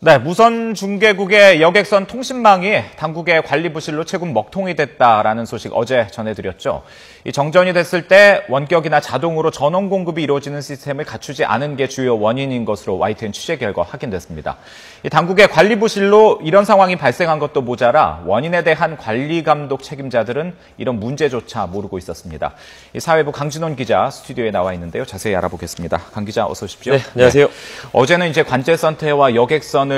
네, 무선 중계국의 여객선 통신망이 당국의 관리 부실로 최근 먹통이 됐다라는 소식 어제 전해드렸죠. 이 정전이 됐을 때 원격이나 자동으로 전원 공급이 이루어지는 시스템을 갖추지 않은 게 주요 원인인 것으로 YTN 취재 결과 확인됐습니다. 이 당국의 관리 부실로 이런 상황이 발생한 것도 모자라 원인에 대한 관리 감독 책임자들은 이런 문제조차 모르고 있었습니다. 이 사회부 강진원 기자 스튜디오에 나와 있는데요. 자세히 알아보겠습니다. 강 기자 어서 오십시오. 네, 안녕하세요. 네. 어제는 이제 관제선태와 여객선을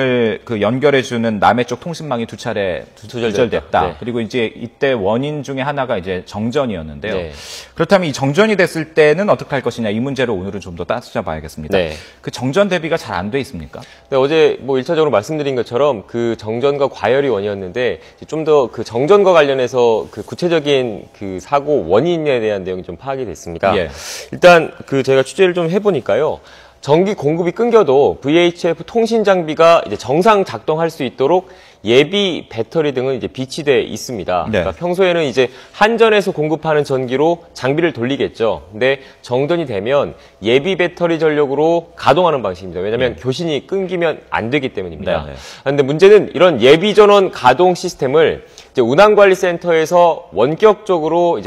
연결해주는 남해 쪽 통신망이 두 차례 두절됐다. 네. 그리고 이제 이때 원인 중에 하나가 이제 정전이었는데요. 네. 그렇다면 이 정전이 됐을 때는 어떻게 할 것이냐 이 문제를 오늘은 좀 더 따져 봐야겠습니다. 네. 그 정전 대비가 잘 안 돼 있습니까? 네, 어제 뭐 1차적으로 말씀드린 것처럼 그 정전과 과열이 원인이었는데 좀 더 그 정전과 관련해서 그 구체적인 그 사고 원인에 대한 내용이 좀 파악이 됐습니다. 예. 일단 그 제가 취재를 좀 해보니까요. 전기 공급이 끊겨도 VHF 통신 장비가 이제 정상 작동할 수 있도록 예비 배터리 등은 이제 비치돼 있습니다. 네. 그러니까 평소에는 이제 한전에서 공급하는 전기로 장비를 돌리겠죠. 근데 정전이 되면 예비 배터리 전력으로 가동하는 방식입니다. 왜냐하면 교신이 끊기면 안 되기 때문입니다. 그런데 문제는 이런 예비 전원 가동 시스템을 이제 운항관리센터에서 원격으로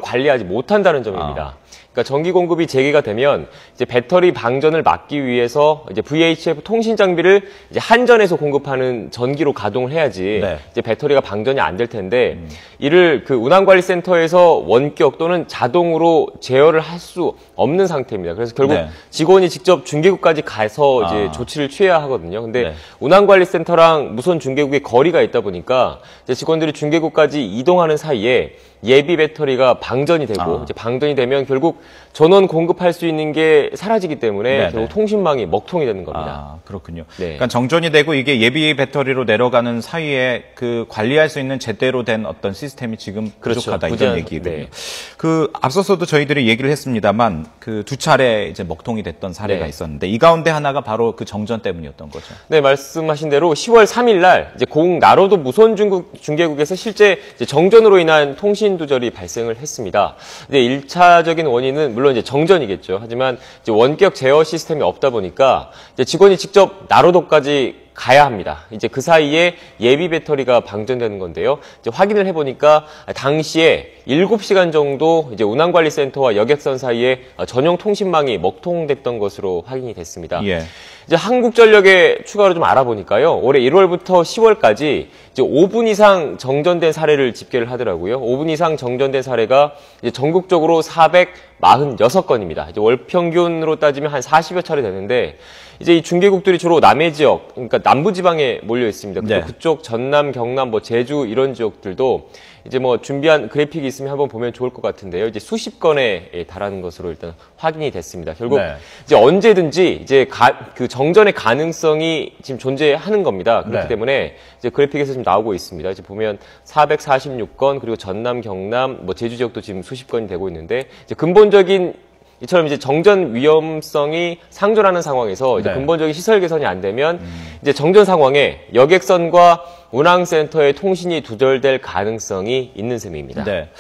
관리하지 못한다는 점입니다. 그러니까 전기 공급이 재개가 되면 이제 배터리 방전을 막기 위해서 이제 VHF 통신 장비를 이제 한전에서 공급하는 전기로 가동을 해야지 네. 이제 배터리가 방전이 안 될 텐데 이를 그 운항관리센터에서 원격 또는 자동으로 제어를 할 수 없는 상태입니다. 그래서 결국 네. 직원이 직접 중계국까지 가서 이제 조치를 취해야 하거든요. 근데 네. 운항관리센터랑 무선 중계국의 거리가 있다 보니까 이제 직원들이 중계국까지 이동하는 사이에 예비 배터리가 방전이 되고 이제 방전이 되면 결국 전원 공급할 수 있는 게 사라지기 때문에 네네. 결국 통신망이 먹통이 되는 겁니다. 그렇군요. 네. 그러니까 정전이 되고 이게 예비 배터리로 내려가는 사이에 그 관리할 수 있는 제대로 된 어떤 시스템이 지금 부족하다 그렇죠. 이런 얘기군요. 네. 그 앞서서도 저희들이 얘기를 했습니다만 그 두 차례 이제 먹통이 됐던 사례가 네. 있었는데 이 가운데 하나가 바로 그 정전 때문이었던 거죠. 네, 말씀하신 대로 10월 3일 날 이제 나로도 무선 중계국에서 실제 이제 정전으로 인한 통신 두절이 발생을 했습니다. 근데 1차적인 원인은 물론 이제 정전이겠죠. 하지만 이제 원격 제어 시스템이 없다 보니까 이제 직원이 직접 나로도까지 가야 합니다. 이제 그 사이에 예비 배터리가 방전되는 건데요. 이제 확인을 해보니까 당시에 7시간 정도 이제 운항관리센터와 여객선 사이에 전용 통신망이 먹통됐던 것으로 확인이 됐습니다. 예. 이제 한국전력에 추가로 좀 알아보니까요. 올해 1월부터 10월까지 이제 5분 이상 정전된 사례를 집계를 하더라고요. 5분 이상 정전된 사례가 이제 전국적으로 446건입니다. 이제 월 평균으로 따지면 한 40여 차례 되는데 이제 이 중계국들이 주로 남해 지역, 그러니까 남부 지방에 몰려 있습니다. 그리고 네. 그쪽 전남, 경남, 뭐 제주 이런 지역들도 이제 뭐 준비한 그래픽이 있으면 한번 보면 좋을 것 같은데요. 이제 수십 건에 달하는 것으로 일단 확인이 됐습니다. 결국 네. 이제 언제든지 이제 그 정전의 가능성이 지금 존재하는 겁니다. 그렇기 네. 때문에 이제 그래픽에서 지금 나오고 있습니다. 이제 보면 446건 그리고 전남, 경남, 뭐 제주 지역도 지금 수십 건이 되고 있는데 이제 근본적인 이처럼 이제 정전 위험성이 상존하는 상황에서 이제 네. 근본적인 시설 개선이 안 되면 이제 정전 상황에 여객선과 운항센터의 통신이 두절될 가능성이 있는 셈입니다. 네.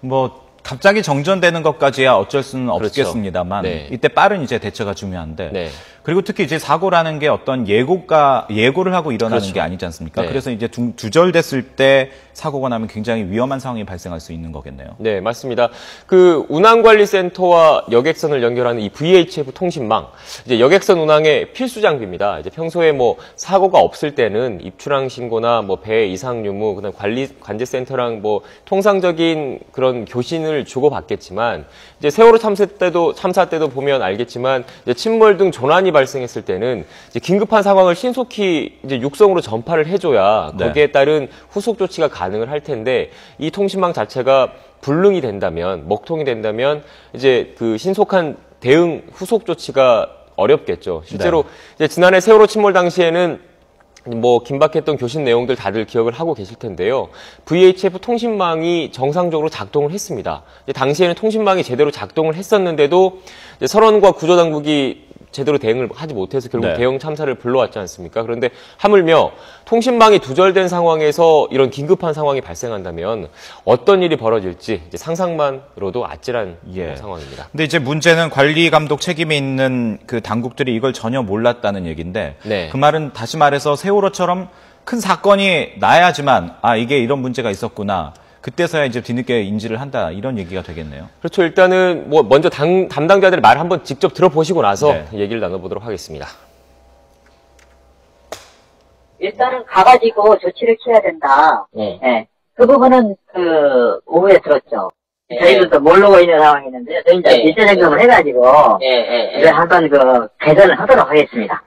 뭐 갑자기 정전되는 것까지야 어쩔 수는 그렇죠. 없겠습니다만 네. 이때 빠른 이제 대처가 중요한데 네. 그리고 특히 이제 사고라는 게 어떤 예고를 하고 일어나는 그렇죠. 게 아니지 않습니까? 네. 그래서 이제 두절됐을 때 사고가 나면 굉장히 위험한 상황이 발생할 수 있는 거겠네요. 네, 맞습니다. 그 운항관리센터와 여객선을 연결하는 이 VHF 통신망, 이제 여객선 운항의 필수 장비입니다. 이제 평소에 뭐 사고가 없을 때는 입출항 신고나 뭐 배 이상 유무, 그다음 관제센터랑 뭐 통상적인 그런 교신을 주고받겠지만 이제 세월호 참사 때도 보면 알겠지만 이제 침몰 등 조난이 발생했을 때는 이제 긴급한 상황을 신속히 이제 육성으로 전파를 해줘야 거기에 따른 후속 조치가 가능을 할 텐데 이 통신망 자체가 불능이 된다면 먹통이 된다면 이제 그 신속한 대응 후속 조치가 어렵겠죠. 실제로 네. 이제 지난해 세월호 침몰 당시에는 뭐 긴박했던 교신 내용들 다들 기억을 하고 계실 텐데요. VHF 통신망이 정상적으로 작동을 했습니다. 당시에는 통신망이 제대로 작동을 했었는데도 선원과 구조당국이 제대로 대응을 하지 못해서 결국 네. 대형 참사를 불러왔지 않습니까? 그런데 하물며 통신망이 두절된 상황에서 이런 긴급한 상황이 발생한다면 어떤 일이 벌어질지 이제 상상만으로도 아찔한 상황입니다. 근데 이제 문제는 관리 감독 책임이 있는 그 당국들이 이걸 전혀 몰랐다는 얘기인데 네. 그 말은 다시 말해서 세월호처럼 큰 사건이 나야지만 아 이게 이런 문제가 있었구나. 그때서야 이제 뒤늦게 인지를 한다 이런 얘기가 되겠네요. 그렇죠. 일단은 뭐 먼저 담당자들의 말 한번 직접 들어보시고 나서 얘기를 나눠보도록 하겠습니다. 일단은 가가지고 조치를 취해야 된다. 네. 그 부분은 오후에 들었죠. 저희들도 모르고 있는 상황이었는데 저희 이제 일대점검을 해가지고 이제 한번 개선을 하도록 하겠습니다.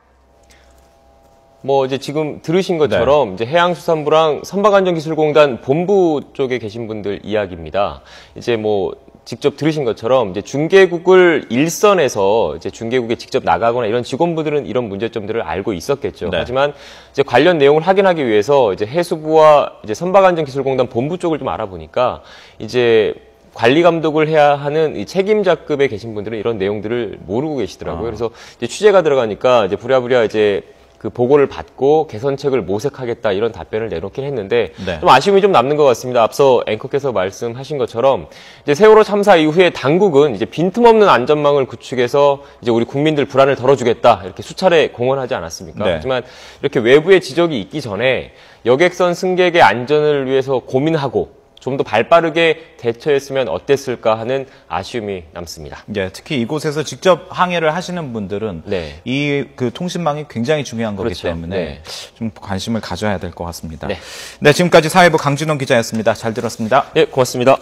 뭐 이제 지금 들으신 것처럼 이제 해양수산부랑 선박안전기술공단 본부 쪽에 계신 분들 이야기입니다. 이제 뭐 직접 들으신 것처럼 이제 중계국을 일선에서 이제 중계국에 직접 나가거나 이런 직원분들은 이런 문제점들을 알고 있었겠죠. 하지만 이제 관련 내용을 확인하기 위해서 이제 해수부와 이제 선박안전기술공단 본부 쪽을 좀 알아보니까 이제 관리 감독을 해야 하는 이 책임자급에 계신 분들은 이런 내용들을 모르고 계시더라고요. 그래서 이제 취재가 들어가니까 이제 부랴부랴 이제 그 보고를 받고 개선책을 모색하겠다 이런 답변을 내놓긴 했는데 좀 아쉬움이 좀 남는 것 같습니다. 앞서 앵커께서 말씀하신 것처럼 이제 세월호 참사 이후에 당국은 이제 빈틈없는 안전망을 구축해서 이제 우리 국민들 불안을 덜어주겠다 이렇게 수차례 공언하지 않았습니까? 하지만 이렇게 외부의 지적이 있기 전에 여객선 승객의 안전을 위해서 고민하고 좀 더 발빠르게 대처했으면 어땠을까 하는 아쉬움이 남습니다. 특히 이곳에서 직접 항해를 하시는 분들은 이 그 통신망이 굉장히 중요한 거기 때문에 좀 관심을 가져야 될 것 같습니다. 네, 지금까지 사회부 강진원 기자였습니다. 잘 들었습니다. 네, 고맙습니다.